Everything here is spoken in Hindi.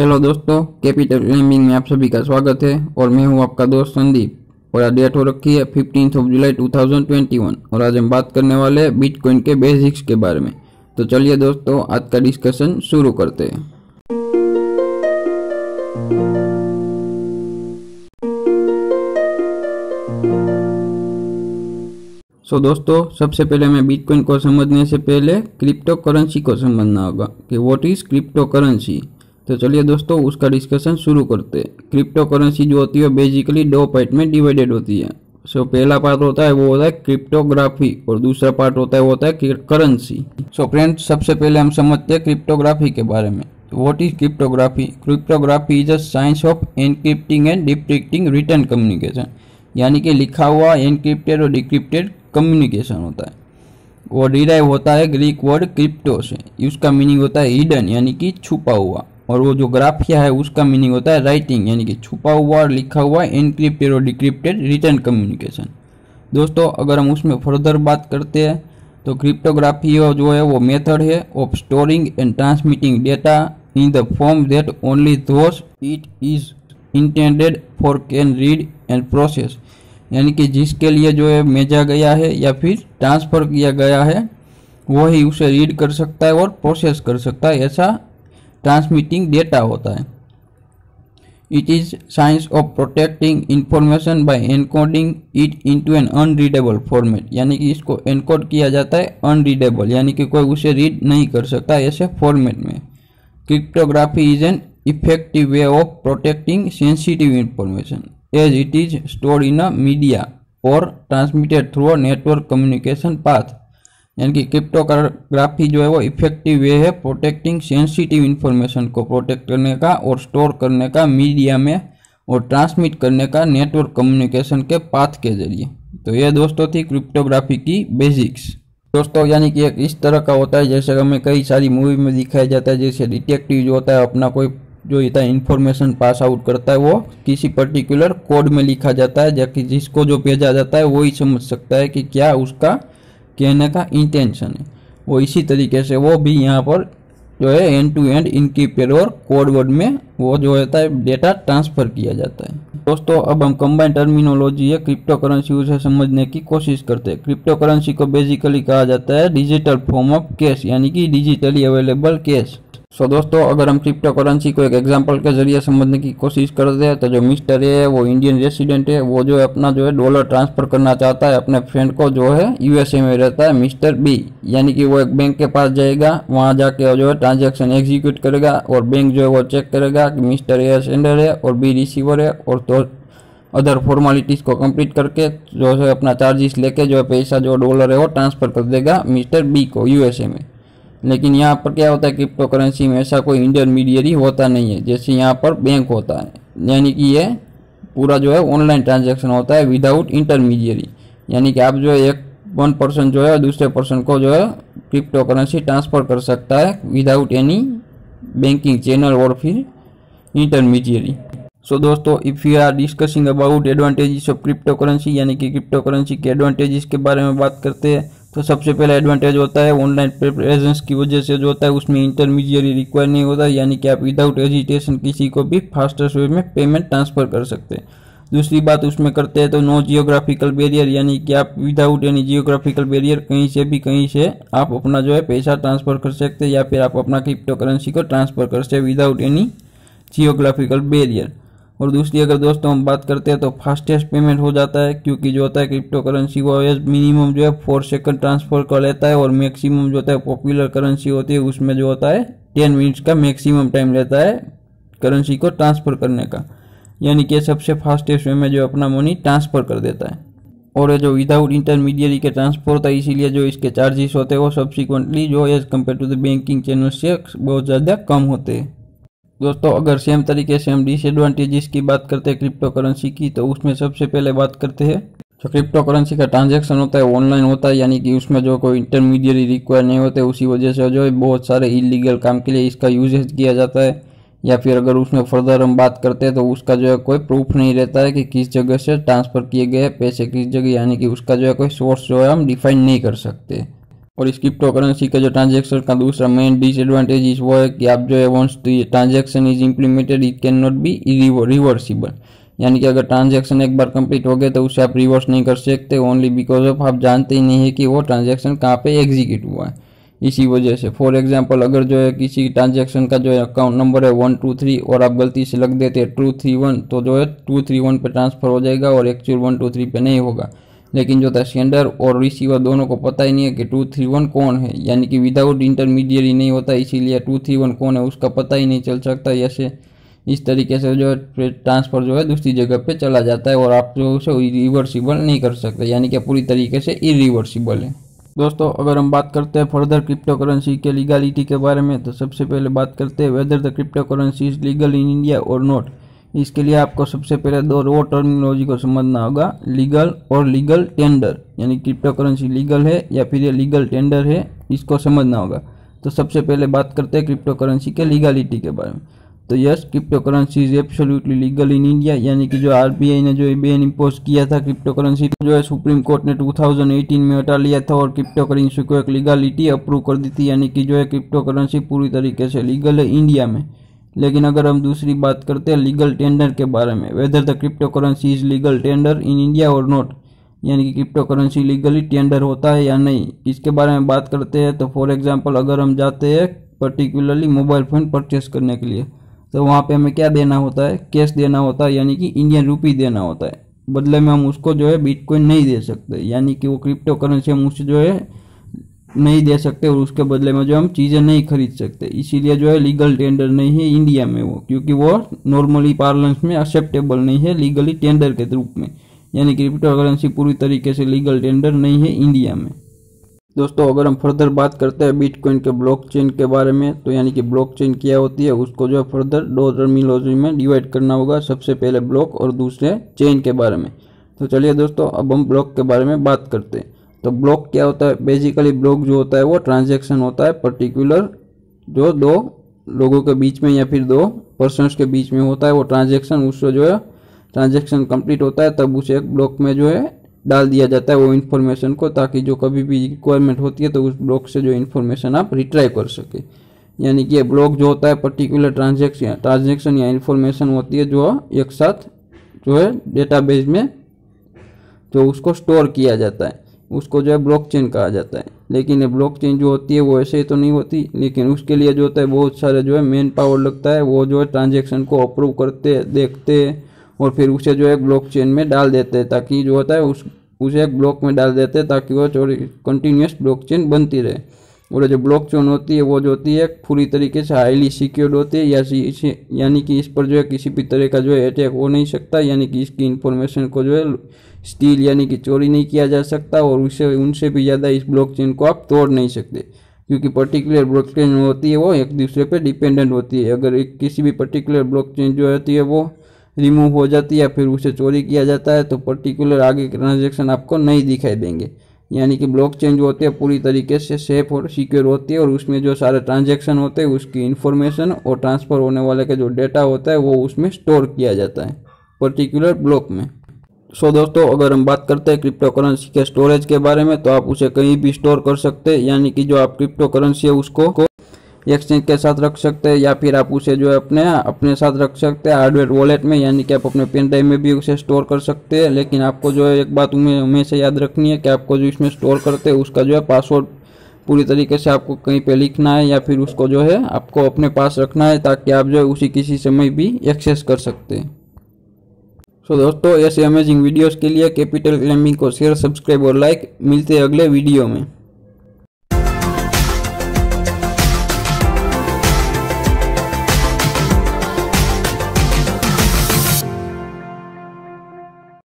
हेलो दोस्तों, कैपिटल क्लाइंबिंग में आप सभी का स्वागत है और मैं हूं आपका दोस्त संदीप। और आज डेट हो रखी है 15 जुलाई 2021 और आज हम बात करने वाले हैं बिटकॉइन के बेसिक्स के बारे में। तो चलिए दोस्तों, आज का डिस्कशन शुरू करते हैं। दोस्तों, सबसे पहले हमें बिटकॉइन को समझने से पहले क्रिप्टो करेंसी को समझना होगा कि व्हाट इज क्रिप्टो करेंसी। तो चलिए दोस्तों, उसका डिस्कशन शुरू करते हैं। क्रिप्टो करेंसी जो होती है बेसिकली दो पार्ट में डिवाइडेड होती है। पहला पार्ट होता है वो होता है क्रिप्टोग्राफी और दूसरा पार्ट होता है वो होता है करेंसी। फ्रेंड्स, सबसे पहले हम समझते हैं क्रिप्टोग्राफी के बारे में। What is cryptography? Cryptography is a science of एनक्रिप्टिंग and decrypting return communication, यानी कि लिखा हुआ एनक्रिप्टेड और डिक्रिप्टेड कम्युनिकेशन होता है। वो डिराइव होता है ग्रीक वर्ड क्रिप्टो से। उसका मीनिंग होता है हिडन, यानी कि छुपा हुआ, और वो जो ग्राफिया है उसका मीनिंग होता है राइटिंग, यानी कि छुपा हुआ और लिखा हुआ एनक्रिप्टेड और डिक्रिप्टेड रिटर्न कम्युनिकेशन। दोस्तों, अगर हम उसमें फर्दर बात करते हैं तो क्रिप्टोग्राफी जो है वो मेथड है of storing and transmitting data in the form that only those it is intended for can read and process, यानी कि जिसके लिए जो है भेजा गया है या फिर ट्रांसफ़र किया गया है वो ही उसे रीड कर सकता है और प्रोसेस कर सकता है, ऐसा ट्रांसमिटिंग डेटा होता है। It is science of protecting information by encoding it into an unreadable format, यानी कि इसको एनकोड किया जाता है अनरीडेबल, यानी कि कोई उसे रीड नहीं कर सकता ऐसे फॉर्मेट में। Cryptography is an effective way of protecting sensitive information as it is stored in a media or transmitted through a network communication path, यानी कि क्रिप्टोग्राफी जो है वो इफेक्टिव वे है प्रोटेक्टिंग सेंसिटिव इंफॉर्मेशन को प्रोटेक्ट करने का और स्टोर करने का मीडिया में और ट्रांसमिट करने का नेटवर्क कम्युनिकेशन के पाथ के जरिए। तो ये दोस्तों थी क्रिप्टोग्राफी की बेसिक्स। दोस्तों, यानी कि एक इस तरह का होता है जैसे हमें कई सारी मूवी में दिखाया जाता है, जैसे डिटेक्टिव जो होता है अपना कोई जो इतना इन्फॉर्मेशन पास आउट करता है वो किसी पर्टिकुलर कोड में लिखा जाता है, जबकि जिसको जो भेजा जाता है वो ही समझ सकता है कि क्या उसका कहने का इंटेंशन है। वो इसी तरीके से वो भी यहाँ पर जो है एंड टू एंड इनक्रिप्टेड और कोड वर्ड में वो जो होता है डेटा ट्रांसफर किया जाता है। दोस्तों, अब हम कंबाइंड टर्मिनोलॉजी है क्रिप्टो करेंसी उसे समझने की कोशिश करते हैं। क्रिप्टो करेंसी को बेसिकली कहा जाता है डिजिटल फॉर्म ऑफ कैश, यानी कि डिजिटली अवेलेबल कैश। दोस्तों, अगर हम क्रिप्टो करेंसी को एक एग्जांपल के जरिए समझने की कोशिश करते हैं तो जो मिस्टर है वो इंडियन रेसिडेंट है, वो जो है अपना जो है डॉलर ट्रांसफर करना चाहता है अपने फ्रेंड को जो है यूएसए में रहता है मिस्टर बी, यानी कि वो एक बैंक के पास जाएगा, वहाँ जाके जो है ट्रांजेक्शन एग्जीक्यूट करेगा और बैंक जो है वो चेक करेगा कि मिस्टर ए सेंडर है और बी रिसीवर है, और तो अदर फॉर्मेलिटीज़ को कंप्लीट करके जो है अपना चार्जेस लेके जो है पैसा जो डॉलर है वो ट्रांसफ़र कर देगा मिस्टर बी को यूएसए में। लेकिन यहाँ पर क्या होता है, क्रिप्टो करेंसी में ऐसा कोई इंटरमीडिएरी होता नहीं है जैसे यहाँ पर बैंक होता है, यानी कि ये पूरा जो है ऑनलाइन ट्रांजैक्शन होता है विदाउट इंटरमीडिएरी, यानी कि आप जो है वन पर्सन जो है दूसरे पर्सन को जो है क्रिप्टो करेंसी ट्रांसफ़र कर सकता है विदाउट एनी बैंकिंग चैनल और फिर इंटरमीडिएरी। दोस्तों, if you are discussing about advantages of crypto currency, यानी कि क्रिप्टो करेंसी के एडवांटेजेस के बारे में बात करते हैं तो सबसे पहला एडवांटेज होता है ऑनलाइन प्रेजेंस की वजह से जो होता है उसमें इंटरमीडिएरी रिक्वायर नहीं होता, यानी कि आप विदाउट हेजिटेशन किसी को भी फास्टेस्ट वे में पेमेंट ट्रांसफ़र कर सकते हैं। दूसरी बात उसमें करते हैं तो नो जियोग्राफिकल बैरियर, यानी कि आप विदाउट एनी जियोग्राफिकल बैरियर कहीं से आप अपना जो है पैसा ट्रांसफ़र कर सकते हैं या फिर आप अपना क्रिप्टो करेंसी को ट्रांसफ़र कर सकते हैं विदाउट एनी जियोग्राफिकल बैरियर। और दूसरी अगर दोस्तों हम बात करते हैं तो फास्टेस्ट पेमेंट हो जाता है, क्योंकि जो होता है क्रिप्टो करेंसी वो मिनिमम जो है 4 सेकंड ट्रांसफर कर लेता है और मैक्सिमम जो होता है पॉपुलर करेंसी होती है उसमें जो होता है 10 मिनट्स का मैक्सिमम टाइम लेता है करेंसी को ट्रांसफ़र करने का, यानी कि सबसे फास्टेस्ट वे में जो अपना मनी ट्रांसफ़र कर देता है। और ये जो विदाउट इंटरमीडिएरी के ट्रांसफर होता है इसीलिए जो इसके चार्जेस होते हैं वो सब्सिक्वेंटली जो as compare to the banking channel से बहुत ज़्यादा कम होते हैं। दोस्तों, अगर सेम तरीके से हम डिसएडवांटेजेस की बात करते हैं क्रिप्टो करेंसी की तो उसमें सबसे पहले बात करते हैं जो क्रिप्टो करेंसी का ट्रांजैक्शन होता है ऑनलाइन होता है, यानी कि उसमें जो कोई इंटरमीडिएरी रिक्वायर नहीं होते, उसी वजह से जो है बहुत सारे इलीगल काम के लिए इसका यूजेज किया जाता है। या फिर अगर उसमें फर्दर हम बात करते हैं तो उसका जो है कोई प्रूफ नहीं रहता है कि किस जगह से ट्रांसफ़र किए गए पैसे किस जगह, यानी कि उसका जो है कोई सोर्स जो है हम डिफाइन नहीं कर सकते। और इस क्रिप्टो करेंसी का जो ट्रांजेक्शन का दूसरा मेन डिसएडवांटेज वो है कि आप जो है once the transaction is implemented it can not be reversible, यानी कि अगर ट्रांजेक्शन एक बार कंप्लीट हो गया तो उसे आप रिवर्स नहीं कर सकते, ओनली बिकॉज ऑफ आप जानते ही नहीं है कि वो ट्रांजेक्शन कहाँ पे एग्जीक्यूट हुआ है। इसी वजह से फॉर एग्जांपल अगर जो है किसी ट्रांजेक्शन का जो है अकाउंट नंबर है 123 और आप गलती से लग देते हैं 231, तो जो है 231 पे ट्रांसफर हो जाएगा और एक्चुअल 123 पे नहीं होगा। लेकिन जो था सेंडर और रिसीवर दोनों को पता ही नहीं है कि 231 कौन है, यानी कि विदाउट इंटरमीडिएट नहीं होता, इसीलिए 231 कौन है उसका पता ही नहीं चल सकता। ऐसे इस तरीके से जो है ट्रांसफ़र जो है दूसरी जगह पे चला जाता है और आप जो उसे रिवर्सिबल नहीं कर सकते, यानी कि पूरी तरीके से इरिवर्सिबल है। दोस्तों अगर हम बात करते हैं फर्दर क्रिप्टो करेंसी के लीगलिटी के बारे में, तो सबसे पहले बात करते हैं whether the crypto currency is legal in India और नॉट। इसके लिए आपको सबसे पहले दो टर्मिनोलॉजी को समझना होगा, लीगल और लीगल टेंडर, यानी क्रिप्टो करेंसी लीगल है या फिर ये लीगल टेंडर है, इसको समझना होगा। तो सबसे पहले बात करते हैं क्रिप्टो करेंसी के लीगलिटी के बारे में। तो yes, crypto currency is absolutely legal in India, यानी कि जो आरबीआई ने जो बैन इम्पोज किया था क्रिप्टो करेंसी जो है सुप्रीम कोर्ट ने 2018 में हटा लिया था और क्रिप्टो करेंसी को एक लीगलिटी अप्रूव कर दी थी, यानी कि जो है क्रिप्टो करेंसी पूरी तरीके से लीगल है इंडिया में। लेकिन अगर हम दूसरी बात करते हैं लीगल टेंडर के बारे में, whether the crypto currency is legal tender in India और नॉट, यानी कि क्रिप्टो करेंसी लीगली टेंडर होता है या नहीं, इसके बारे में बात करते हैं। तो फॉर एग्जांपल अगर हम जाते हैं पर्टिकुलरली मोबाइल फ़ोन परचेस करने के लिए, तो वहाँ पे हमें क्या देना होता है, कैश देना होता है, यानी कि इंडियन रुपी देना होता है। बदले में हम उसको जो है बिटकॉइन नहीं दे सकते, यानी कि वो क्रिप्टो करेंसी हम उससे जो है नहीं दे सकते और उसके बदले में जो हम चीज़ें नहीं खरीद सकते। इसीलिए जो है लीगल टेंडर नहीं है इंडिया में वो, क्योंकि वो नॉर्मली पार्लेंस में एक्सेप्टेबल नहीं है लीगली टेंडर के रूप में, यानी क्रिप्टो करेंसी पूरी तरीके से लीगल टेंडर नहीं है इंडिया में। दोस्तों अगर हम फर्दर बात करते हैं बिटकॉइन के ब्लॉकचेन के बारे में, तो यानी कि ब्लॉकचेन क्या होती है उसको जो है फर्दर दो टर्मिनोलॉजी में डिवाइड करना होगा, सबसे पहले ब्लॉक और दूसरे चेन के बारे में। तो चलिए दोस्तों अब हम ब्लॉक के बारे में बात करते हैं। तो ब्लॉक क्या होता है, बेसिकली ब्लॉक जो होता है वो ट्रांजेक्शन होता है पर्टिकुलर जो दो लोगों के बीच में या फिर दो पर्सनस के बीच में होता है वो ट्रांजेक्शन, उससे जो है ट्रांजेक्शन कंप्लीट होता है तब उसे एक ब्लॉक में जो है डाल दिया जाता है वो इन्फॉर्मेशन को, ताकि जो कभी भी रिक्वायरमेंट होती है तो उस ब्लॉक से जो इन्फॉर्मेशन आप रिट्राइव कर सके। यानी कि ये ब्लॉक जो होता है पर्टिकुलर ट्रांजेक्शन या इन्फॉर्मेशन होती है जो एक साथ जो है डेटाबेस में जो उसको स्टोर किया जाता है, उसको जो है ब्लॉकचेन कहा जाता है। लेकिन ये ब्लॉकचेन जो होती है वो ऐसे ही तो नहीं होती, लेकिन उसके लिए जो होता है बहुत सारे जो है मैन पावर लगता है, वो जो है ट्रांजेक्शन को अप्रूव करते देखते और फिर उसे जो है ब्लॉकचेन में डाल देते हैं, ताकि जो होता है उसे एक ब्लॉक में डाल देते हैं ताकि वो कंटिन्यूस ब्लॉकचेन बनती रहे। और जो ब्लॉकचेन होती है वो जो होती है पूरी तरीके से हाईली सिक्योर्ड होती है, यानी कि इस पर जो है किसी भी तरह का जो है अटैक हो नहीं सकता, यानी कि इसकी इन्फॉर्मेशन को जो है स्टील यानी कि चोरी नहीं किया जा सकता और उनसे भी ज़्यादा इस ब्लॉकचेन को आप तोड़ नहीं सकते, क्योंकि पर्टिकुलर ब्लॉकचेन होती है वो एक दूसरे पे डिपेंडेंट होती है। अगर किसी भी पर्टिकुलर ब्लॉकचेन जो होती है वो रिमूव हो जाती है या फिर उसे चोरी किया जाता है तो पर्टिकुलर आगे के ट्रांजेक्शन आपको नहीं दिखाई देंगे। यानी कि ब्लॉकचेन जो होती है पूरी तरीके से सेफ और सिक्योर होती है और उसमें जो सारे ट्रांजेक्शन होते हैं उसकी इन्फॉर्मेशन और ट्रांसफ़र होने वाले का जो डेटा होता है वो उसमें स्टोर किया जाता है पर्टिकुलर ब्लॉक में। सो दोस्तों अगर हम बात करते हैं क्रिप्टो करेंसी के स्टोरेज के बारे में, तो आप उसे कहीं भी स्टोर कर सकते हैं, यानी कि जो आप क्रिप्टो करेंसी है उसको एक्सचेंज के साथ रख सकते हैं या फिर आप उसे जो है अपने साथ रख सकते हैं हार्डवेयर वॉलेट में, यानी कि आप अपने पेन ड्राइव में भी उसे स्टोर कर सकते हैं। लेकिन आपको जो है एक बात हमेशा याद रखनी है कि आपको जो इसमें स्टोर करते हैं उसका जो है पासवर्ड पूरी तरीके से आपको कहीं पे लिखना है या फिर उसको जो है आपको अपने पास रखना है, ताकि आप जो है उसी किसी समय भी एक्सेस कर सकते हैं। सो दोस्तों ऐसे अमेजिंग वीडियोज़ के लिए कैपिटल क्लेमिंग को शेयर, सब्सक्राइब और लाइक। मिलते हैं अगले वीडियो में।